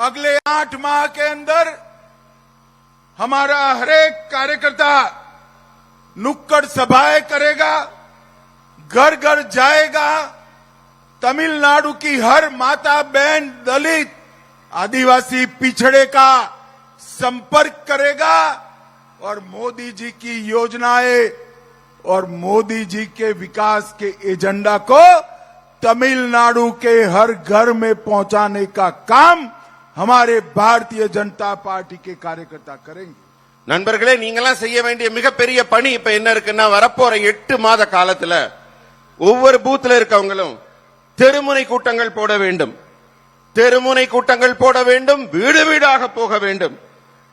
अगले 8 माह के अंदर हमारा हरेक कार्यकर्ता नुक्कड़ सभाएं करेगा, घर घर जाएगा, तमिलनाडु की हर माता बहन, दलित, आदिवासी पिछड़े का संपर्क करेगा और मोदी जी की योजनाएं और मोदी जी के विकास के एजेंडा को तमिलनाडु के हर घर में पहुंचाने का काम हमारे भारतीय जनता पार्टी के कार्यकर्ता करेंगे. நண்பர்களே, நீங்களாம் செய்ய வேண்டிய மிகப்பெரிய பணி இப்ப என்ன இருக்குன்னா, வரப்போற 8 மாத காலத்துல ஒவ்வொரு பூத்துல இருக்கவங்களும் தெருமுனை கூட்டங்கள் போட வேண்டும், தெருமுனை கூட்டங்கள் போட வேண்டும், வீடு வீடாக போக வேண்டும்.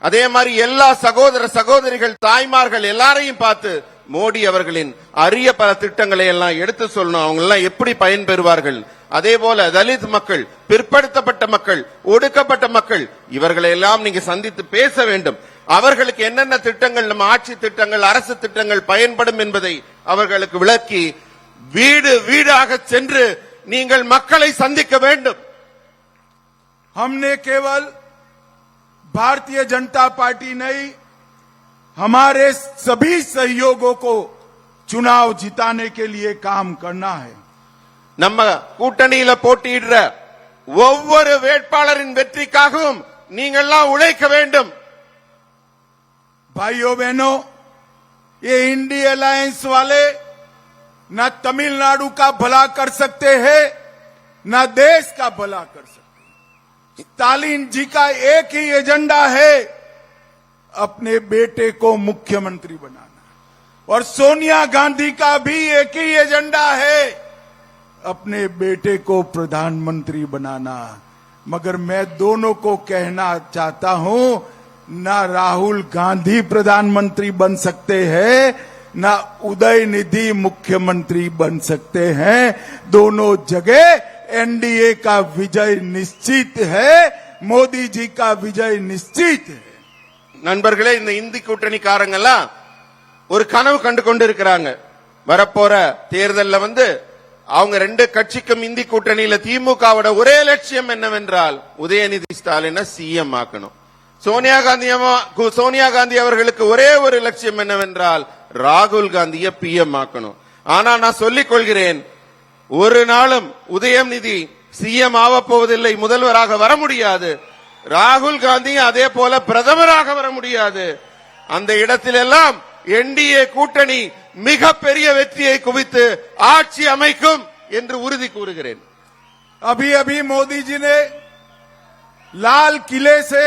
அதே மாதிரி எல்லா சகோதர சகோதரிகள், தாய்மார்கள் எல்லாரையும் பார்த்து மோடி அவர்களின் அரிய பல திட்டங்களை எல்லாம் எடுத்து சொல்லணும். அவங்க எல்லாம் எப்படி பயன்பெறுவார்கள். அதே போல தலித் மக்கள், பிற்படுத்தப்பட்ட மக்கள், ஒடுக்கப்பட்ட மக்கள், இவர்களை எல்லாம் நீங்க சந்தித்து பேச வேண்டும். அவர்களுக்கு என்னென்ன திட்டங்கள், நம்ம ஆட்சி திட்டங்கள், அரசு திட்டங்கள் பயன்படும் என்பதை அவர்களுக்கு விளக்கி வீடு வீடாக சென்று நீங்கள் மக்களை சந்திக்க வேண்டும். हमने केवल भारतीय जनता पार्टी नहीं, हमारे सभी सहयोगों को चुनाव जिताने के लिए काम करना है. நம்ம கூட்டணியில போட்டியிடுற ஒவ்வொரு வேட்பாளரின் வெற்றிக்காகவும் நீங்கள்லாம் உழைக்க வேண்டும். भाइयों बहनों, ये इंडी अलायंस वाले न तमिलनाडु का भला कर सकते हैं, न देश का भला कर सकते हैं. स्टालिन जी का एक ही एजेंडा है, अपने बेटे को मुख्यमंत्री बनाना, और सोनिया गांधी का भी एक ही एजेंडा है, अपने बेटे को प्रधानमंत्री बनाना. मगर मैं दोनों को कहना चाहता हूं, ना राहुल गांधी प्रधानमंत्री बन सकते हैं, ना उदयनिधि मुख्यमंत्री बन सकते हैं. दोनों जगह एनडीए का विजय निश्चित है, मोदी जी का विजय निश्चित है. நண்பர்களே, இந்த இந்தி கூட்டணிக்காரங்கெல்லாம் ஒரு கனவு கண்டு கொண்டு இருக்கிறாங்க. வரப்போற தேர்தல்ல அவங்க ரெண்டு கட்சிக்கும் இந்தி கூட்டணியில திமுகவோட ஒரே லட்சியம் என்னவென்றால் உதயநிதி ஸ்டாலினை சிஎம் ஆக்கணும். சோனியா காந்தி அவர்களுக்கு ஒரே ஒரு லட்சியம் என்னவென்றால் ராகுல் காந்தியை பிஎம் ஆக்கணும். ஆனா நான் சொல்லிக் கொள்கிறேன், ஒரு நாளும் உதயநிதி சிஎம் ஆக போவதில்லை, முதல்வராக வர முடியாது. ராகுல் காந்தி அதே போல பிரதமராக வர முடியாது. அந்த இடத்திலெல்லாம் என்டிஏ கூட்டணி மிகப்பெரிய வெற்றியை குவித்து ஆட்சி அமைக்கும் என்று உறுதி கூறுகிறேன். अभी अभी मोदी जी ने लाल किले से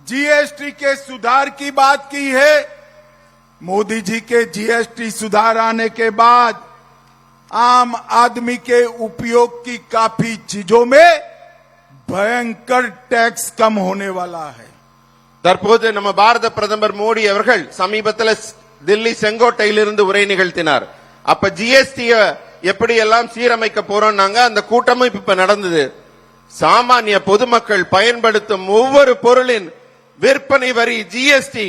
जीएसटी के सुधार की बात की है. मोदी जी के जीएसटी सुधार आने के बाद आम आदमी के उपयोग की काफी चीजों में भयंकर टैक्स कम होने वाला है. தற்போது நம்ம பாரத பிரதமர் மோடி அவர்கள் சமீபத்தில் தில்லி செங்கோட்டையிலிருந்து உரை நிகழ்த்தினார். அப்ப ஜிஎஸ்டி எப்படி எல்லாம் சீரமைக்க போறோம்னாங்க. அந்த கூட்டமும் இப்ப நடந்தது. சாமானிய பொதுமக்கள் பயன்படுத்தும் ஒவ்வொரு பொருளின் விற்பனை வரி ஜிஎஸ்டி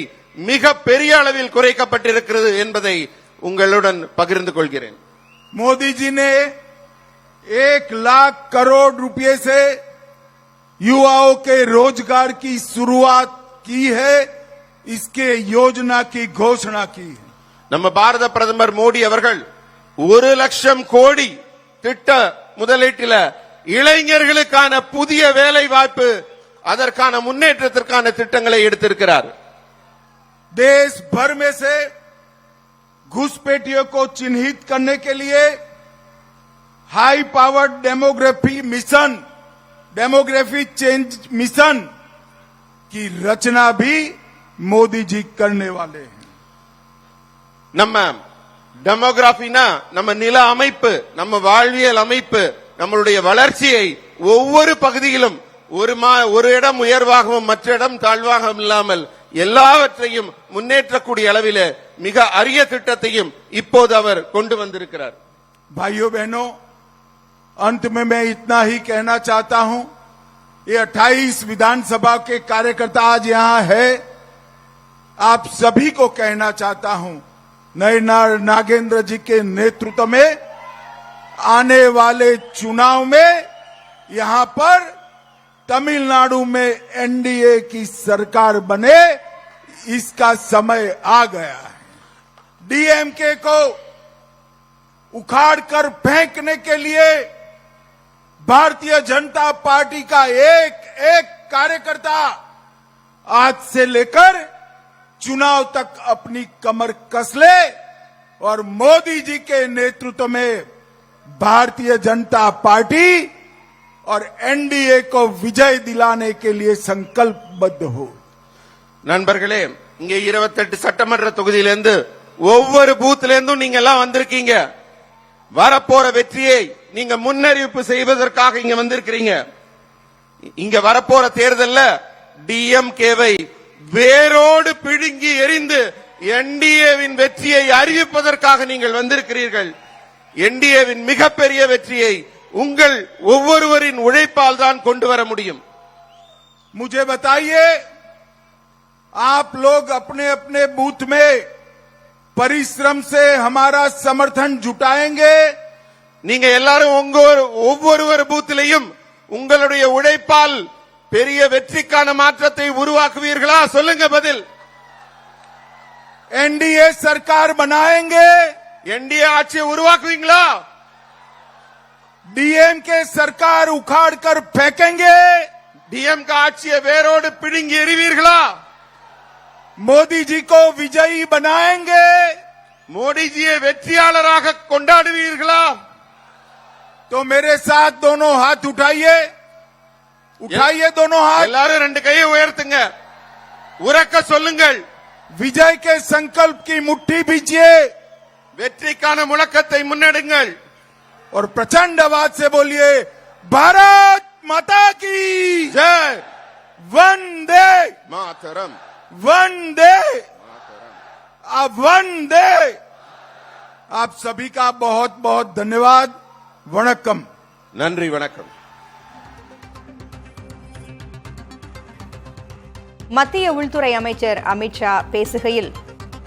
மிக பெரிய அளவில் குறைக்கப்பட்டிருக்கிறது என்பதை உங்களுடன் பகிர்ந்து கொள்கிறேன். मोदी जी ने 1 लाख करोड़ रुपए से युवाओं के रोजगार की शुरुआत की है. इसके योजना की घोषणा की है. நம்ம பாரத பிரதமர் மோடி அவர்கள் 1 லட்சம் கோடி திட்ட முதலீட்டில இளைஞர்களுக்கான புதிய வேலை வாய்ப்பு, அதற்கான முன்னேற்றத்திற்கான திட்டங்களை எடுத்திருக்கிறார். देश भर में से घुसपैठियों को चिन्हित करने के लिए high powered demography change mission की रचना भी मोदी जी करने वाले हैं. நம்ம டெமோகிராஃபினா நம்ம நில அமைப்பு, நம்ம வாழ்வியல் அமைப்பு, நம்மளுடைய வளர்ச்சியை ஒவ்வொரு பகுதியிலும் ஒரு இடம் உயர்வாகவும் மற்ற இடம் தாழ்வாகவும் இல்லாமல் எல்லாவற்றையும் முன்னேற்றக்கூடிய அளவில் மிக அரிய திட்டத்தையும் இப்போது அவர் கொண்டு வந்திருக்கிறார். भाइयों बहनों, अंत में मैं इतना ही कहना चाहता हूं, ये 28 विधानसभा के कार्यकर्ता आज यहां है. आप सभी को कहना चाहता हूं, नयनार नागेंद्र जी के नेतृत्व में आने वाले चुनाव में यहां पर तमिलनाडु में एनडीए की सरकार बने, इसका समय आ गया है। डीएमके को उखाड़कर फेंकने के लिए भारतीय जनता पार्टी का एक एक कार्यकर्ता आज से लेकर चुनाव तक अपनी कमर कस ले और मोदी जी के नेतृत्व में भारतीय जनता पार्टी और एनडीए को विजय दिलाने के लिए संकल्पबद्ध हो। நண்பர்களே, இங்க 28 சட்டமன்ற தொகுதியிலிருந்து ஒவ்வொரு பூத்ல இருந்தும் நீங்க எல்லாம் வந்திருக்கீங்க. வரப்போற வெற்றியை நீங்க முன்னறிவிப்பு செய்வதற்காக இங்க வந்திருக்கிறீங்க. இங்க வரப்போற தேர்தல்ல டிஎம்கேவை வேரோடு பிடுங்கி எறிந்து என்டிஏவின் வெற்றியை அறிவிப்பதற்காக நீங்கள் வந்திருக்கிறீர்கள். என்டிஏவின் மிகப்பெரிய வெற்றியை உங்கள் ஒவ்வொருவரின் உழைப்பால் தான் கொண்டு வர முடியும். मुझे बताइए, आप लोग अपने अपने बूथ में परिश्रम से हमारा समर्थन जुटाएंगे? நீங்க எல்லாரும் ஒவ்வொரு பூத்திலையும் உங்களுடைய உழைப்பால் பெரிய வெற்றிக்கான மாற்றத்தை உருவாக்குவீர்களா? சொல்லுங்க பதில். एनडीए सरकार बनाएंगे? என்டிஏ ஆட்சியை உருவாக்குவீங்களா? डीएमके सरकार उखाड़ कर फेंकेंगे? டிஎம்கே ஆட்சியை வேரோடு பிடுங்கி எறிவீர்களா? मोदी जी को विजयी बनाएंगे? மோடிஜியை வெற்றியாளராக கொண்டாடுவீர்களா? तो मेरे साथ दोनों हाथ उठाइए, उठाइए दोनों हाथ, எல்லாரும் ரெண்டு கையை உயர்த்துங்க, உரக்க சொல்லுங்கள். विजय के संकल्प की मुट्ठी भीजिए வெற்றிக்கான முழக்கத்தை முன்னெடுங்கள் और प्रचंड आवाज से बोलिए, भारत माता की जय, वंदे मातरम, वंदे वंदे। आप सभी का बहुत बहुत धन्यवाद। वणक्कम। நன்றி, வணக்கம். மத்திய உள்துறை அமைச்சர் அமித்ஷா பேசுகையில்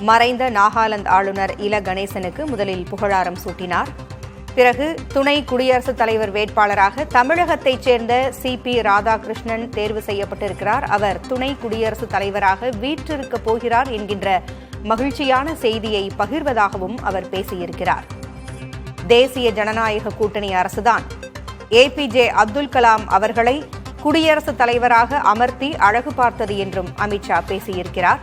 மறைந்த நாகாலாந்து ஆளுநர் இல கணேசனுக்கு முதலில் புகழாரம் சூட்டினார். பிறகு துணை குடியரசுத் தலைவர் வேட்பாளராக தமிழகத்தைச் சேர்ந்த சிபி ராதாகிருஷ்ணன் தேர்வு செய்யப்பட்டிருக்கிறார். அவர் துணை குடியரசுத் தலைவராக வீற்றிருக்கப் போகிறார் என்கின்ற மகிழ்ச்சியான செய்தியை பகிர்வதாகவும் அவர் பேசியிருக்கிறார். தேசிய ஜனநாயக கூட்டணி அரசுதான் ஏபிஜே அப்துல் கலாம் அவர்களை குடியரசுத் தலைவராக அமர்த்தி அழகு பார்த்தது என்றும் அமித்ஷா பேசியிருக்கிறார்.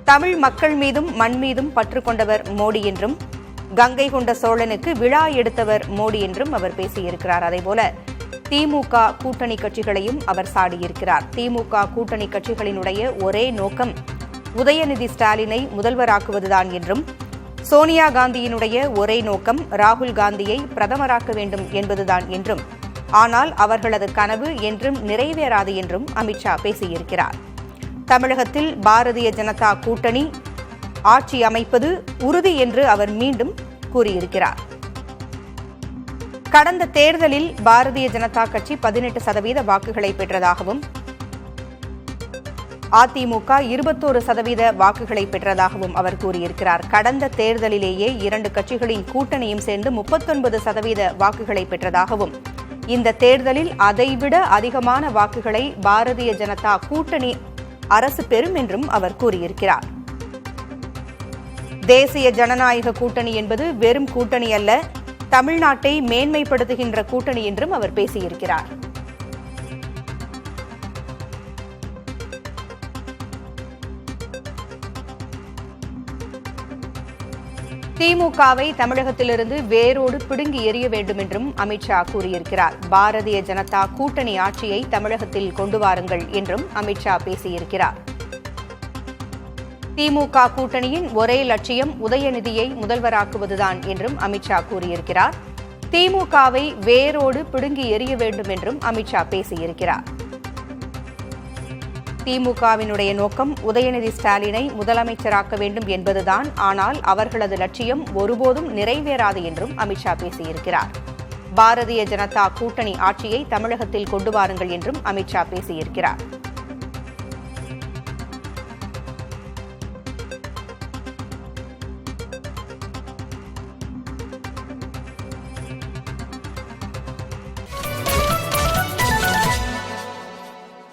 தமிழ் மக்கள் மீதும் மண் மீதும் பற்று கொண்டவர் மோடி என்றும், கங்கை கொண்ட சோழனுக்கு விழா எடுத்தவர் மோடி என்றும் அவர் பேசியிருக்கிறார். அதேபோல திமுக கூட்டணி கட்சிகளையும் அவர் சாடியிருக்கிறார். திமுக கூட்டணி கட்சிகளினுடைய ஒரே நோக்கம் உதயநிதி ஸ்டாலினை முதல்வராக்குவதுதான் என்றும், சோனியா காந்தியினுடைய ஒரே நோக்கம் ராகுல் காந்தியை பிரதமராக்க வேண்டும் என்பதுதான் என்றும், ஆனால் அவர்களது கனவு என்றும் நிறைவேறாது என்றும் அமித்ஷா பேசியிருக்கிறார். தமிழகத்தில் பாரதிய ஜனதா கூட்டணி ஆட்சி அமைப்பது உறுதி என்று அவர் மீண்டும் கூறியிருக்கிறார். கடந்த தேர்தலில் பாரதிய ஜனதா கட்சி 18% வாக்குகளை பெற்றதாகவும், அதிமுக 21% வாக்குகளை பெற்றதாகவும் அவர் கூறியிருக்கிறார். கடந்த தேர்தலிலேயே 2 கட்சிகளின் கூட்டணியும் சேர்ந்து 39% வாக்குகளை பெற்றதாகவும், இந்த தேர்தலில் அதைவிட அதிகமான வாக்குகளை பாரதிய ஜனதா கூட்டணி அரசு பெறும் என்றும் அவர் கூறியிருக்கிறார். தேசிய ஜனநாயக கூட்டணி என்பது வெறும் கூட்டணி அல்ல, தமிழ்நாட்டை மேன்மைப்படுத்துகின்ற கூட்டணி என்றும் அவர் பேசியிருக்கிறார். திமுகவை தமிழகத்திலிருந்து வேரோடு பிடுங்கி எறிய வேண்டும் என்றும் அமித்ஷா கூறியிருக்கிறார். பாரதிய ஜனதா கூட்டணி ஆட்சியை தமிழகத்தில் கொண்டு வாருங்கள் என்றும் அமித்ஷா பேசியிருக்கிறார். திமுக கூட்டணியின் ஒரே லட்சியம் உதயநிதியை முதல்வராக்குவதுதான் என்றும் அமித்ஷா கூறியிருக்கிறார். திமுகவை வேரோடு பிடுங்கி எறிய வேண்டும் என்றும் அமித்ஷா பேசியிருக்கிறார். திமுகவினுடைய நோக்கம் உதயநிதி ஸ்டாலினை முதலமைச்சராக்க வேண்டும் என்பதுதான், ஆனால் அவர்களது லட்சியம் ஒருபோதும் நிறைவேறாது என்றும் அமித்ஷா பேசியிருக்கிறார். பாரதிய ஜனதா கூட்டணி ஆட்சியை தமிழகத்தில் கொண்டு வாருங்கள் என்றும் அமித்ஷா பேசியிருக்கிறார்.